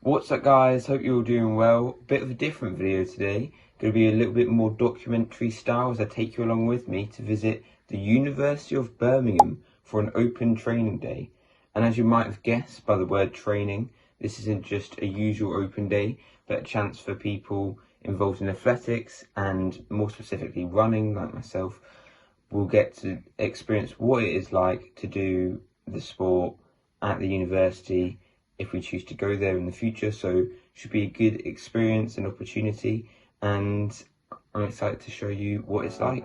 What's up guys, hope you're all doing well. Bit of a different video today. Going to be a little bit more documentary style as I take you along with me to visit the University of Birmingham for an open training day. And as you might have guessed by the word training, this isn't just a usual open day, but a chance for people involved in athletics and more specifically running like myself will get to experience what it is like to do the sport at the university if we choose to go there in the future. So should be a good experience and opportunity, and I'm excited to show you what it's like.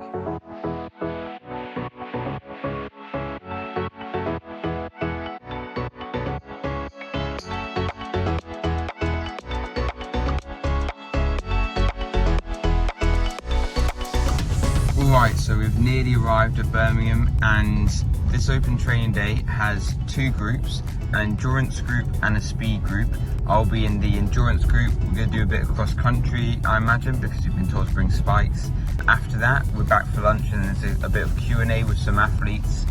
Right, so we've nearly arrived at Birmingham, and this open training day has two groups, an endurance group and a speed group. I'll be in the endurance group. We're going to do a bit of cross country, I imagine, because we've been told to bring spikes. After that, we're back for lunch, and there's a bit of Q&A with some athletes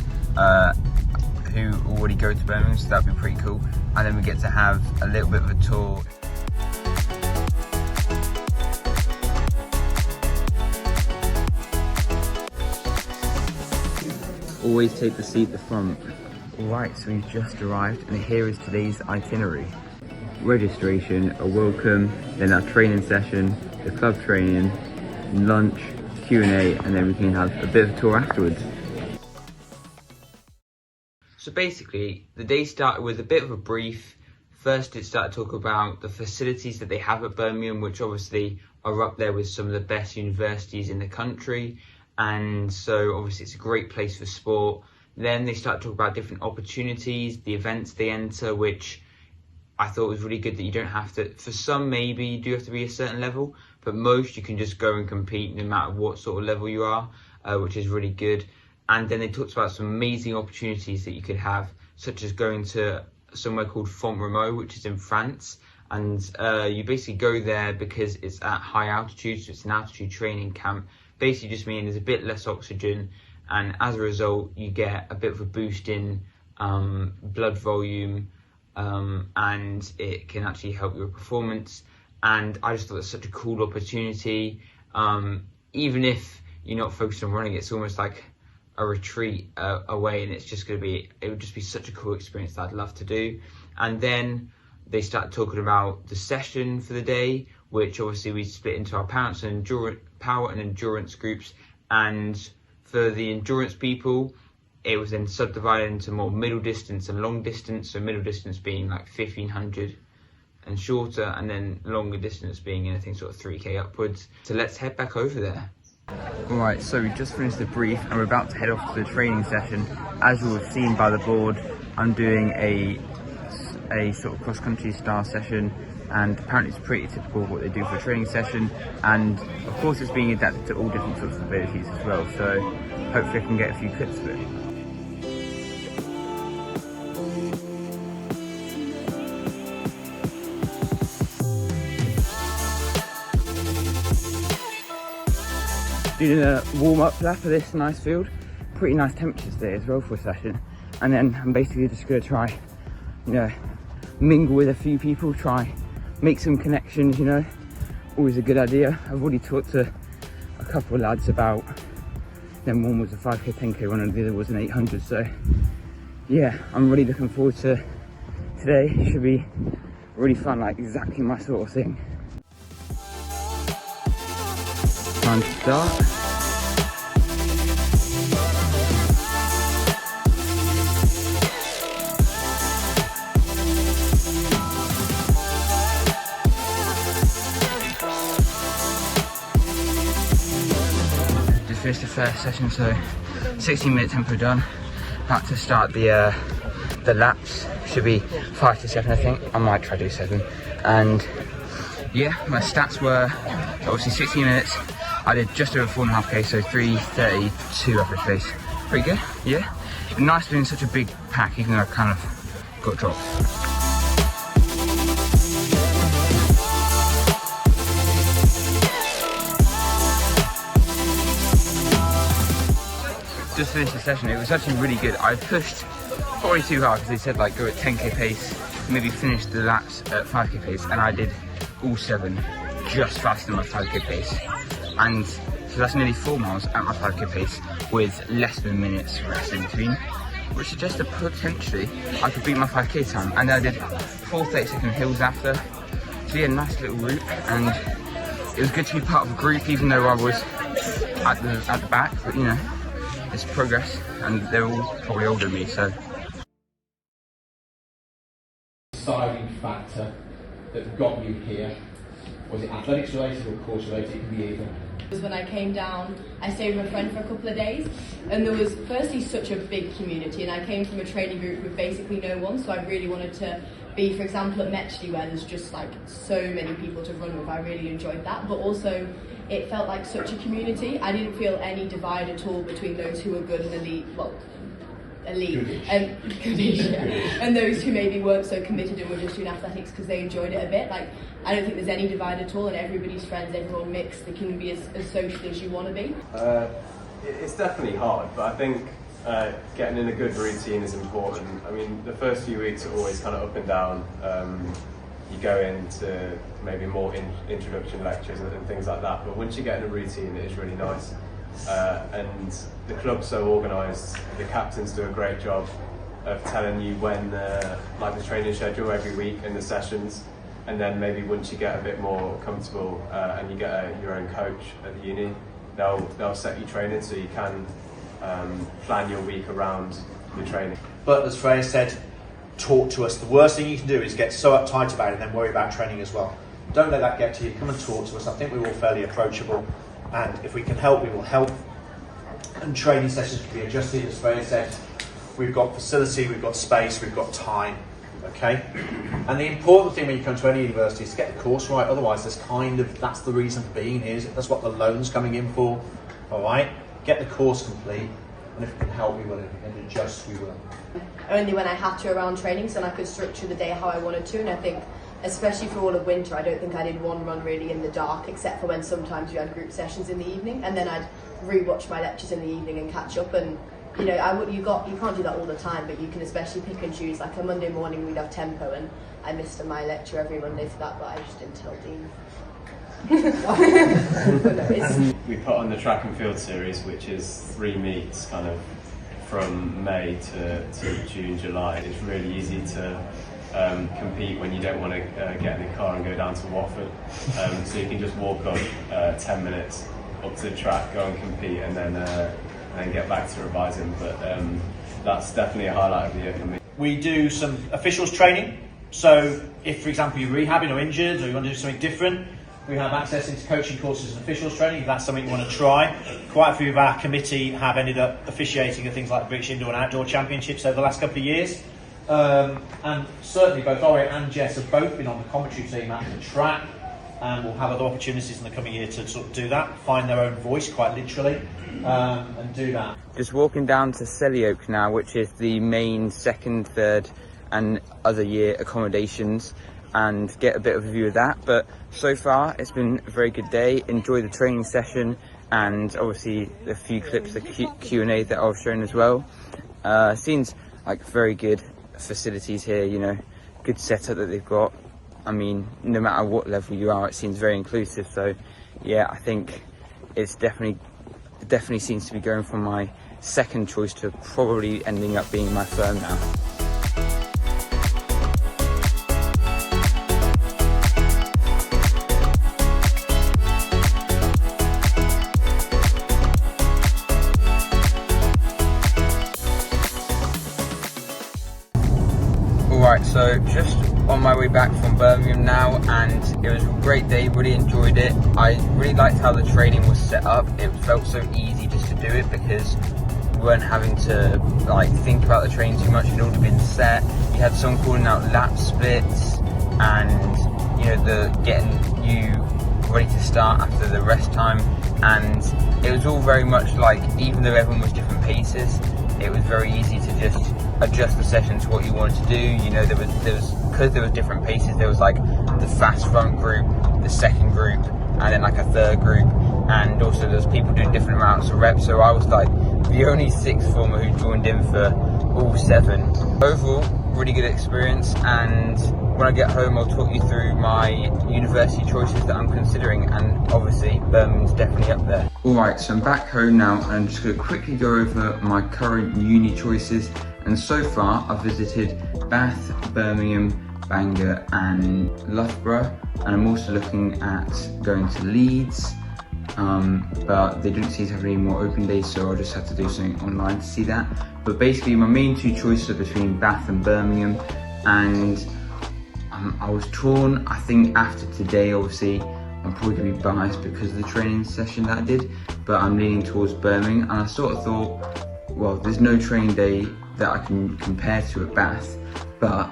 who already go to Birmingham, so that'll be pretty cool. And then we get to have a little bit of a tour. Always take the seat at the front. Right, so we've just arrived, and here is today's itinerary. Registration, a welcome, then our training session, the club training, lunch, Q&A, and then we can have a bit of a tour afterwards. So basically, the day started with a bit of a brief. First, it started to talk about the facilities that they have at Birmingham, which obviously are up there with some of the best universities in the country. And so obviously it's a great place for sport. Then they start to talk about different opportunities, the events they enter, which I thought was really good, that you don't have to, for some maybe you do have to be a certain level, but most you can just go and compete no matter what sort of level you are, which is really good. And then they talked about some amazing opportunities that you could have, such as going to somewhere called Font-Romeu, which is in France. And you basically go there because it's at high altitude, so it's an altitude training camp. Basically just meaning there's a bit less oxygen, and as a result you get a bit of a boost in blood volume, and it can actually help your performance. And I just thought it's such a cool opportunity. Even if you're not focused on running, it's almost like a retreat away, and it would just be such a cool experience that I'd love to do. And then they started talking about the session for the day, which obviously we split into our power and endurance groups. And for the endurance people, it was then subdivided into more middle distance and long distance. So middle distance being like 1500 and shorter, and then longer distance being anything sort of 3k upwards. So let's head back over there. Alright, so we just finished the brief and we're about to head off to the training session. As you will have seen by the board, I'm doing a sort of cross-country style session, and apparently it's pretty typical of what they do for a training session, and of course it's being adapted to all different sorts of abilities as well, so hopefully I can get a few clips of it. Doing a warm-up lap of this nice field. Pretty nice temperatures today as well for a session, and then I'm basically just going to try, mingle with a few people, try make some connections, always a good idea. I've already talked to a couple of lads about them. One was a 5k 10k one and the other was an 800, so yeah, I'm really looking forward to today. It should be really fun, like exactly my sort of thing. Time to start. Finished the first session, so 16-minute tempo done. About to start the laps. Should be 5 to 7, I think. I might try to do 7. And yeah, my stats were obviously 16 minutes. I did just over 4.5k, so 3:32 average pace. Pretty good, yeah. Nice being such a big pack, even though I kind of got dropped. Just finished the session. It was actually really good. I pushed probably too hard because they said like go at 10k pace maybe finished the laps at 5k pace, and I did all 7 just faster than my 5k pace. And so that's nearly 4 miles at my 5k pace with less than minutes rest in between, which suggests that potentially I could beat my 5k time. And then I did 4 30-second hills after. So yeah, nice little route, and it was good to be part of a group, even though I was at the back. But you know, it's progress, and they're all probably older than me, so. Deciding factor that got you here? Was it athletics related or course related? It can be either. When I came down, I stayed with a friend for a couple of days, and there was firstly such a big community, and I came from a training group with basically no one, so I really wanted to be, for example, at Metchley, where there's just like so many people to run with. I really enjoyed that, but also it felt like such a community. I didn't feel any divide at all between those who were good and elite, and goodish, yeah. And those who maybe weren't so committed and were just doing athletics because they enjoyed it a bit. Like, I don't think there's any divide at all, and everybody's friends, everyone mixed. They can be as social as you want to be. It's definitely hard, but I think getting in a good routine is important. I mean, the first few weeks are always kind of up and down. You go into maybe more introduction lectures and things like that, but once you get in a routine, it is really nice. And the club's so organised, the captains do a great job of telling you when like the training schedule every week and the sessions, and then maybe once you get a bit more comfortable and you get your own coach at the uni, they'll set you training so you can plan your week around your training. But as Freya said, talk to us. The worst thing you can do is get so uptight about it and then worry about training as well. Don't let that get to you. Come and talk to us. I think we're all fairly approachable, and if we can help, we will help. And training sessions can be adjusted, as Freya said. We've got facility, we've got space, we've got time. Okay, and the important thing when you come to any university is to get the course right. Otherwise, that's the reason for being here. That's what the loan's coming in for. All right, get the course complete, and if we can help, we will. If we can adjust, we will. Only when I had to around trainings, and I could structure the day how I wanted to. And I think, especially for all of winter, I don't think I did one run really in the dark, except for when sometimes you had group sessions in the evening, and then I'd re-watch my lectures in the evening and catch up. And you know, you can't do that all the time, but you can especially pick and choose. Like a Monday morning, we'd have tempo, and I missed my lecture every Monday for that, but I just didn't tell Dean. We put on the track and field series, which is 3 meets kind of from May to June, July. It's really easy to compete when you don't want to get in the car and go down to Watford. So you can just walk up 10 minutes up to the track, go and compete, and then get back to revising. But that's definitely a highlight of the year for me. We do some officials training. So if, for example, you're rehabbing or injured, or you want to do something different, we have access into coaching courses and officials training if that's something you want to try. Quite a few of our committee have ended up officiating at things like the British Indoor and Outdoor Championships over the last couple of years. And certainly both Ori and Jess have both been on the commentary team at the track, and will have other opportunities in the coming year to sort of do that, find their own voice quite literally, and do that. Just walking down to Selly Oak now, which is the main second, third and other year accommodations, and get a bit of a view of that. But so far it's been a very good day. Enjoy the training session, and obviously a few clips of Q&A that I've shown as well. Seems like very good facilities here, you know, good setup that they've got. I mean, no matter what level you are, it seems very inclusive. So yeah, I think it definitely seems to be going from my second choice to probably ending up being my third now. Alright, so just on my way back from Birmingham now, and it was a great day, really enjoyed it. I really liked how the training was set up. It felt so easy just to do it because we weren't having to like think about the training too much. It had already been set. You had someone calling out lap splits, and you know, the getting you ready to start after the rest time, and it was all very much like, even though everyone was different paces, it was very easy to just adjust the session to what you wanted to do. You know, there was because there was different paces. There was like the fast front group, the second group, and then like a third group, and also there was people doing different amounts of reps. So I was like the only sixth former who joined in for all 7. Overall, really good experience, and when I get home I'll talk you through my university choices that I'm considering, and obviously Birmingham's definitely up there. Alright, so I'm back home now and I'm just going to quickly go over my current uni choices, and so far I've visited Bath, Birmingham, Bangor and Loughborough, and I'm also looking at going to Leeds, but they don't seem to have any more open days, so I'll just have to do something online to see that. But basically my main two choices are between Bath and Birmingham, and I was torn. I think after today, obviously I'm probably going to be biased because of the training session that I did, but I'm leaning towards Birmingham, and I sort of thought, well, there's no training day that I can compare to at Bath, but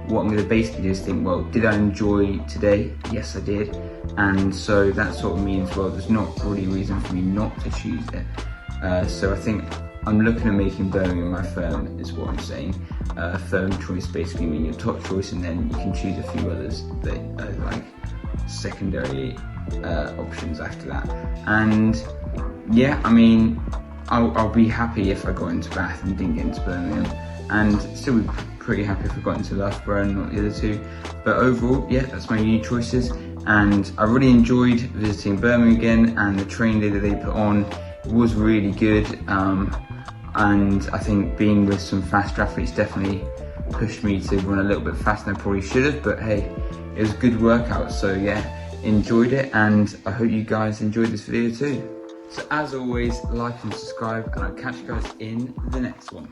what I'm going to basically do is think, well, did I enjoy today? Yes, I did. And so that sort of means, well, there's not really a reason for me not to choose it. So I think I'm looking at making Birmingham my firm, is what I'm saying. Firm choice basically means your top choice, and then you can choose a few others that are like secondary options after that. And yeah, I mean, I'll be happy if I got into Bath and didn't get into Birmingham, and still be pretty happy if I got into Loughborough and not the other two. But overall, yeah, that's my uni choices, and I really enjoyed visiting Birmingham again, and the training day that they put on was really good, and I think being with some faster athletes definitely pushed me to run a little bit faster than I probably should have, but hey, it was a good workout, so yeah, enjoyed it, and I hope you guys enjoyed this video too. So as always, like and subscribe, and I'll catch you guys in the next one.